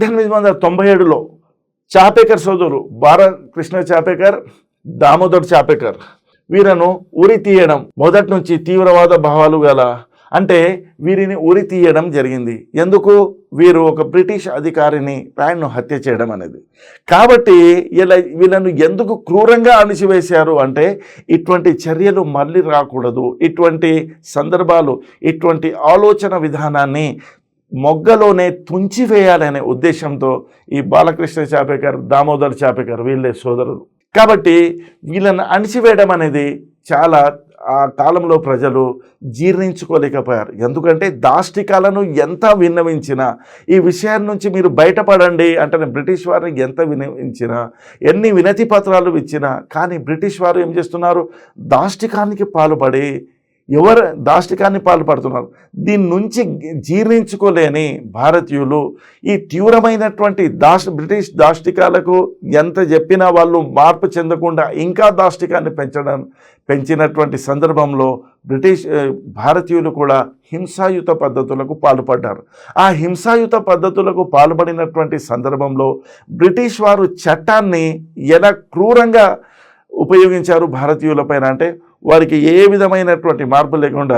1897లో చాపేకర్ సోదరు బాలకృష్ణ చాపేకర్, దామోదర్ చాపేకర్ వీరను ఉరి తీయడం, మొదటి నుంచి తీవ్రవాద భావాలు గల అంటే వీరిని ఉరి తీయడం జరిగింది. ఎందుకు? వీరు ఒక బ్రిటిష్ అధికారిని ఆయన్ను హత్య చేయడం అనేది. కాబట్టి వీళ్ళను ఎందుకు క్రూరంగా అణిచివేశారు అంటే ఇటువంటి చర్యలు మళ్ళీ రాకూడదు, ఇటువంటి సందర్భాలు, ఇటువంటి ఆలోచన విధానాన్ని మొగ్గలోనే తుంచివేయాలనే ఉద్దేశంతో ఈ బాలకృష్ణ చాపేకర్, దామోదర్ చాపేకర్ వీళ్ళే సోదరులు. కాబట్టి వీళ్ళని అణిచివేయడం అనేది చాలా ఆ కాలంలో ప్రజలు జీర్ణించుకోలేకపోయారు. ఎందుకంటే దాష్టికాలను ఎంత విన్నవించినా, ఈ విషయం నుంచి మీరు బయటపడండి అంటే బ్రిటిష్ వారిని ఎంత విన్నవించినా, ఎన్ని వినతి పత్రాలు ఇచ్చినా కానీ బ్రిటిష్ వారు ఏం చేస్తున్నారు? దాష్టికానికి పాల్పడి దాష్టికాన్ని పాల్పడుతున్నారు. దీని నుంచి జీర్ణించుకోలేని భారతీయులు ఈ తీవ్రమైనటువంటి బ్రిటిష్ దాష్టికాలకు ఎంత చెప్పినా వాళ్ళు మార్పు చెందకుండా ఇంకా దాష్టికాన్ని పెంచినటువంటి సందర్భంలో భారతీయులు కూడా హింసాయుత పద్ధతులకు పాల్పడ్డారు. ఆ హింసాయుత పద్ధతులకు పాల్పడినటువంటి సందర్భంలో బ్రిటిష్ వారు చట్టాన్ని ఎలా క్రూరంగా ఉపయోగించారు భారతీయులపైన అంటే వారికి ఏ విధమైనటువంటి మార్పు లేకుండా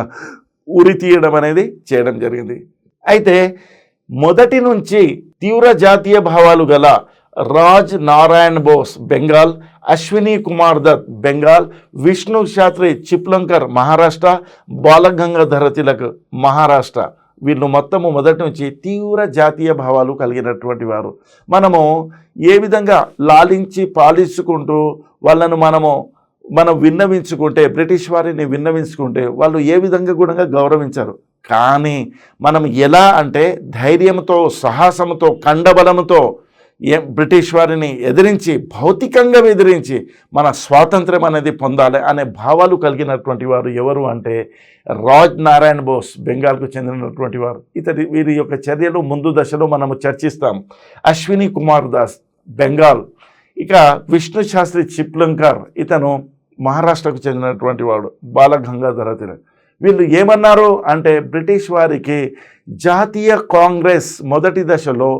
ఉరి తీయడం అనేది చేయడం జరిగింది. అయితే మొదటి నుంచి తీవ్ర జాతీయ భావాలు గల రాజ్ నారాయణ్ బోస్ బెంగాల్, అశ్విని కుమార్ దత్ బెంగాల్, విష్ణు శాస్త్రి చిప్లంకర్ మహారాష్ట్ర, బాలగంగాధర తిలక్ మహారాష్ట్ర వీళ్ళు మొత్తము మొదటి నుంచి తీవ్ర జాతీయ భావాలు కలిగినటువంటి వారు. మనము ఏ విధంగా లాలించి పాలించుకుంటూ వాళ్ళను మనం విన్నవించుకుంటే, బ్రిటిష్ వారిని విన్నవించుకుంటే వాళ్ళు ఏ విధంగా కూడా గౌరవించారు. కానీ మనం ఎలా అంటే ధైర్యంతో, సాహసంతో, కండబలంతో బ్రిటిష్ వారిని ఎదిరించి, భౌతికంగా ఎదిరించి మన స్వాతంత్ర్యం అనేది పొందాలి అనే భావాలు కలిగినటువంటి వారు ఎవరు అంటే రాజ్ నారాయణ్ బోస్ బెంగాల్కు చెందినటువంటి వారు. వీరి యొక్క చర్యలు ముందు దశలో మనము చర్చిస్తాం. అశ్విని కుమార్ దాస్ బెంగాల్, ఇక విష్ణు శాస్త్రి చిప్లంకర్ ఇతను మహారాష్ట్రకు చెందినటువంటి వాడు, బాలగంగాధర తిలక్ వీళ్ళు ఏమన్నారు అంటే బ్రిటిష్ వారికి జాతీయ కాంగ్రెస్ మొదటి దశలో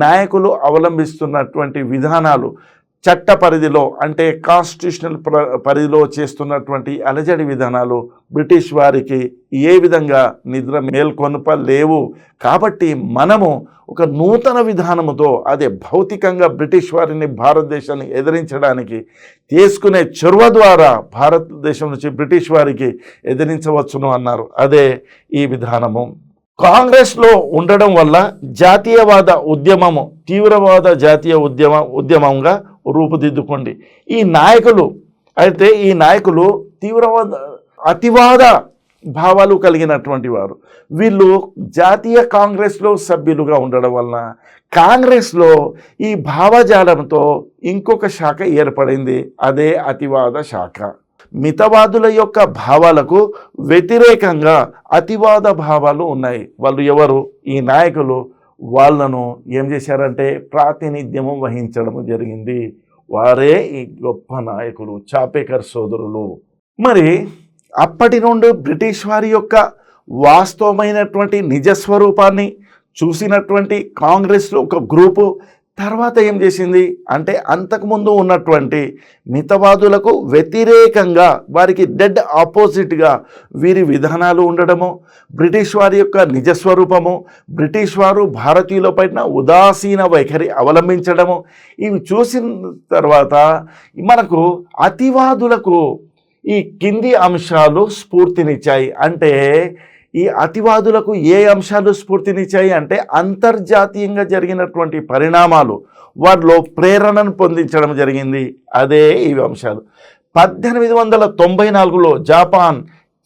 నాయకులు అవలంబిస్తున్నటువంటి విధానాలు, చట్ట పరిధిలో అంటే కాన్స్టిట్యూషనల్ పరిధిలో చేస్తున్నటువంటి అలజడి విధానాలు బ్రిటిష్ వారికి ఏ విధంగా నిద్ర మేల్కొనపలేవు. కాబట్టి మనము ఒక నూతన విధానముతో, అదే భౌతికంగా బ్రిటిష్ వారిని భారతదేశాన్ని ఎదిరించడానికి తీసుకునే చొరవ ద్వారా భారతదేశం నుంచి బ్రిటిష్ వారికి ఎదిరించవచ్చును అన్నారు. అదే ఈ విధానము. కాంగ్రెస్లో ఉండడం వల్ల జాతీయవాద ఉద్యమము తీవ్రవాద జాతీయ ఉద్యమంగా రూపుదిద్దుకోండి. ఈ నాయకులు అతివాద భావాలు కలిగినటువంటి వారు. వీళ్ళు జాతీయ కాంగ్రెస్లో సభ్యులుగా ఉండడం వలన కాంగ్రెస్లో ఈ భావజాలంతో ఇంకొక శాఖ ఏర్పడింది, అదే అతివాద శాఖ. మితవాదుల యొక్క భావాలకు వ్యతిరేకంగా అతివాద భావాలు ఉన్నాయి. వాళ్ళు ఎవరు? ఈ నాయకులు వాళ్ళను ఏం చేశారంటే ప్రాతినిధ్యము వహించడం జరిగింది. వారే ఈ గొప్ప నాయకులు చాపేకర్ సోదరులు. మరి అప్పటి నుండి బ్రిటిష్ వారి యొక్క వాస్తవమైనటువంటి నిజస్వరూపాన్ని చూసినటువంటి కాంగ్రెస్లో ఒక గ్రూపు తర్వాత ఏం చేసింది అంటే అంతకుముందు ఉన్నటువంటి మితవాదులకు వ్యతిరేకంగా, వారికి డెడ్ ఆపోజిట్గా వీరి విధానాలు ఉండడము, బ్రిటిష్ వారి యొక్క నిజస్వరూపము, బ్రిటిష్ వారు భారతీయులపైన ఉదాసీన వైఖరి అవలంబించడము, ఇవి చూసిన తర్వాత మనకు అతివాదులకు ఈ కింది అంశాలు స్ఫూర్తినిచ్చాయి. అంటే ఈ అతివాదులకు ఏ అంశాలు స్ఫూర్తినిచ్చాయి అంటే అంతర్జాతీయంగా జరిగినటువంటి పరిణామాలు వారిలో ప్రేరణను పొందించడం జరిగింది. అదే ఈ అంశాలు. 1894లో జపాన్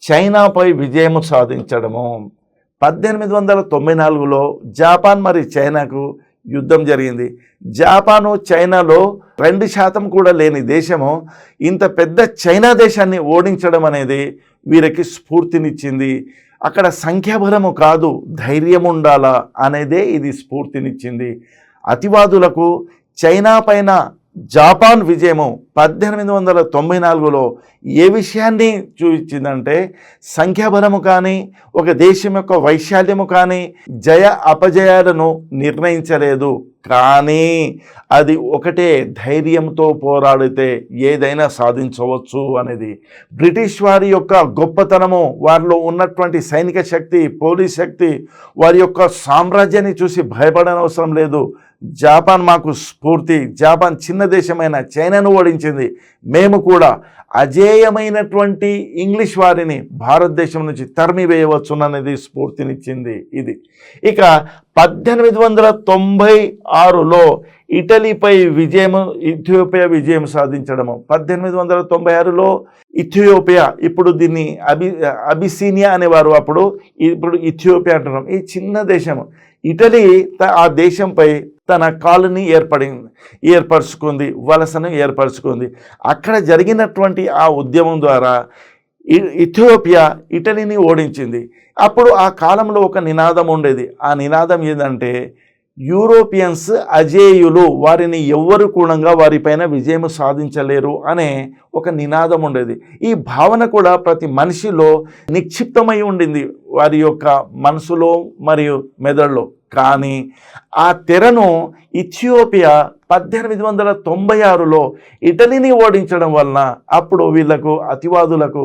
చైనాపై విజయం సాధించడము. 1894లో జపాన్ మరి చైనాకు యుద్ధం జరిగింది. జపాను చైనాలో 2% కూడా లేని దేశము ఇంత పెద్ద చైనా దేశాన్ని ఓడించడం అనేది వీరికి స్ఫూర్తినిచ్చింది. అక్కడ సంఖ్యాబలము కాదు, ధైర్యం ఉండాలా అనేదే ఇది స్ఫూర్తినిచ్చింది. అతివాదులకు చైనా పైన జపాన్ విజయము 1894లో ఏ విషయాన్ని చూపించిందంటే సంఖ్యాబలము కానీ ఒక దేశం యొక్క వైశాల్యము కానీ జయ అపజయాలను నిర్ణయించలేదు, కానీ అది ఒకటే ధైర్యంతో పోరాడితే ఏదైనా సాధించవచ్చు అనేది. బ్రిటిష్ వారి యొక్క గొప్పతనము, వారిలో ఉన్నటువంటి సైనిక శక్తి, పోలీస్ శక్తి, వారి యొక్క సామ్రాజ్యాన్ని చూసి భయపడనవసరం లేదు. జపాన్ మాకు స్ఫూర్తి. జపాన్ చిన్న దేశమైన చైనాను ఓడించింది, మేము కూడా అజేయమైనటువంటి ఇంగ్లీష్ వారిని భారతదేశం నుంచి తరిమివేయవచ్చుననేది స్ఫూర్తినిచ్చింది ఇది. ఇక 1896లో ఇటలీపై ఇథియోపియా విజయం సాధించడము. 1896లో ఇథియోపియా, ఇప్పుడు దీన్ని అబిసినియా అనేవారు, ఇప్పుడు ఇథియోపియా అంటున్నాం. ఈ చిన్న దేశము ఇటలీ ఆ దేశంపై తన కాలనీ ఏర్పరచుకుంది, వలసను ఏర్పరచుకుంది. అక్కడ జరిగినటువంటి ఆ ఉద్యమం ద్వారా ఇథియోపియా ఇటలీని ఓడించింది. అప్పుడు ఆ కాలంలో ఒక నినాదం ఉండేది. ఆ నినాదం ఏంటంటే యూరోపియన్స్ అజేయులు, వారిని ఎవ్వరు కూడా వారిపైన విజయం సాధించలేరు అనే ఒక నినాదం ఉండేది. ఈ భావన కూడా ప్రతి మనిషిలో నిక్షిప్తమై ఉండింది, వారి యొక్క మనసులో మరియు మెదడులో. కానీ ఆ తెరను ఇథియోపియా 1896లో ఇటలీని ఓడించడం వలన అప్పుడు వీళ్లకు అతివాదులకు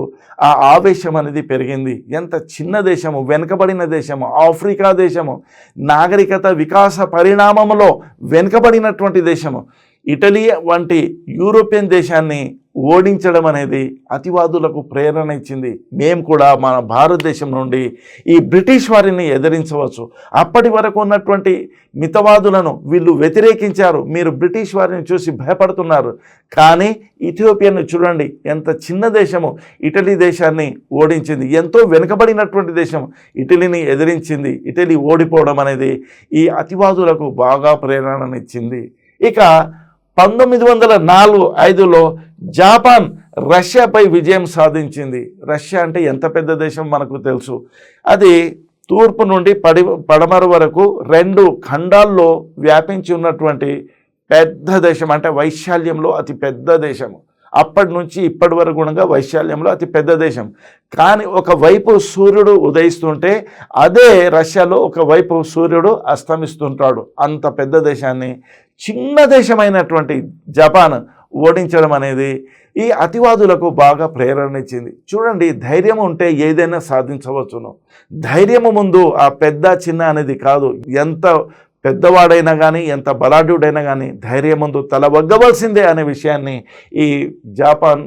ఆ ఆవేశం అనేది పెరిగింది. ఎంత చిన్న దేశము, వెనుకబడిన దేశము, ఆఫ్రికా దేశము, నాగరికత వికాస పరిణామంలో వెనుకబడినటువంటి దేశము ఇటలీ వంటి యూరోపియన్ దేశాన్ని ఓడించడం అనేది అతివాదులకు ప్రేరణ ఇచ్చింది. మేము కూడా మన భారతదేశం నుండి ఈ బ్రిటిష్ వారిని ఎదిరించవచ్చు. అప్పటి వరకు ఉన్నటువంటి మితవాదులను వీళ్ళు వ్యతిరేకించారు. మీరు బ్రిటిష్ వారిని చూసి భయపడుతున్నారు, కానీ ఇథియోపియాను చూడండి, ఎంత చిన్న దేశము ఇటలీ దేశాన్ని ఓడించింది. ఎంతో వెనుకబడినటువంటి దేశం ఇటలీని ఎదిరించింది. ఇటలీ ఓడిపోవడం అనేది ఈ అతివాదులకు బాగా ప్రేరణనిచ్చింది. ఇక 1905లో జపాన్ రష్యాపై విజయం సాధించింది. రష్యా అంటే ఎంత పెద్ద దేశం మనకు తెలుసు. అది తూర్పు నుండి పడమర వరకు 2 ఖండాల్లో వ్యాపించి ఉన్నటువంటి పెద్ద దేశం, అంటే వైశాల్యంలో అతి పెద్ద దేశము. అప్పటి నుంచి ఇప్పటి వరకు కూడా వైశాల్యంలో అతి పెద్ద దేశం. కానీ ఒకవైపు సూర్యుడు ఉదయిస్తుంటే అదే రష్యాలో ఒకవైపు సూర్యుడు అస్తమిస్తుంటాడు. అంత పెద్ద దేశాన్ని చిన్న దేశమైనటువంటి జపాన్ ఓడించడం అనేది ఈ అతివాదులకు బాగా ప్రేరణనిచ్చింది. చూడండి, ధైర్యం ఉంటే ఏదైనా సాధించవచ్చును. ధైర్యము ముందు ఆ పెద్ద చిన్న అనేది కాదు. ఎంత పెద్దవాడైనా కానీ, ఎంత బలాఢ్యుడైనా కానీ ధైర్యం ముందు తల వగ్గవలసిందే అనే విషయాన్ని ఈ జపాన్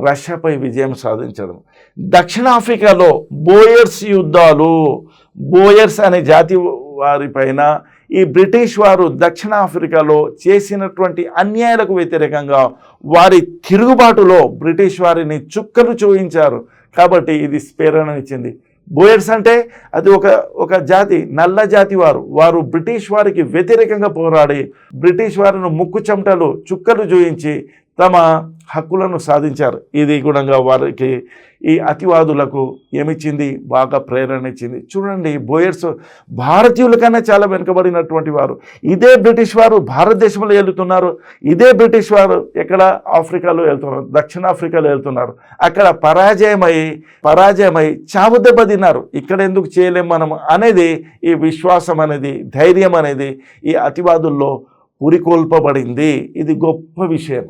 రష్యాపై విజయం సాధించడం. దక్షిణాఫ్రికాలో బోయర్స్ యుద్ధాలు, బోయర్స్ అనే జాతి వారిపైన ఈ బ్రిటిష్ వారు దక్షిణాఫ్రికాలో చేసినటువంటి అన్యాయాలకు వ్యతిరేకంగా వారి తిరుగుబాటులో బ్రిటిష్ వారిని చుక్కలు చూయించారు. కాబట్టి ఇది ప్రేరణనిచ్చింది. బోయర్స్ అంటే అది ఒక జాతి, నల్ల జాతి వారు బ్రిటిష్ వారికి వ్యతిరేకంగా పోరాడి బ్రిటిష్ వారిని ముక్కు చెమటలు చుక్కలు చూయించి తమ హక్కులను సాధించారు. ఇది కూడా వారికి ఈ అతివాదులకు ఏమిచ్చింది, బాగా ప్రేరణ ఇచ్చింది. చూడండి, బోయర్స్ భారతీయుల కన్నా చాలా వెనుకబడినటువంటి వారు. ఇదే బ్రిటిష్ వారు భారతదేశంలో వెళ్తున్నారు, ఇదే బ్రిటిష్ వారు ఎక్కడ ఆఫ్రికాలో వెళ్తున్నారు, దక్షిణాఫ్రికాలో వెళ్తున్నారు. అక్కడ పరాజయమై చావు దెబ్బ తిన్నారు. ఇక్కడ ఎందుకు చేయలేం మనం అనేది ఈ విశ్వాసం అనేది, ధైర్యం అనేది ఈ అతివాదుల్లో పురికొల్పబడింది. ఇది గొప్ప విషయం.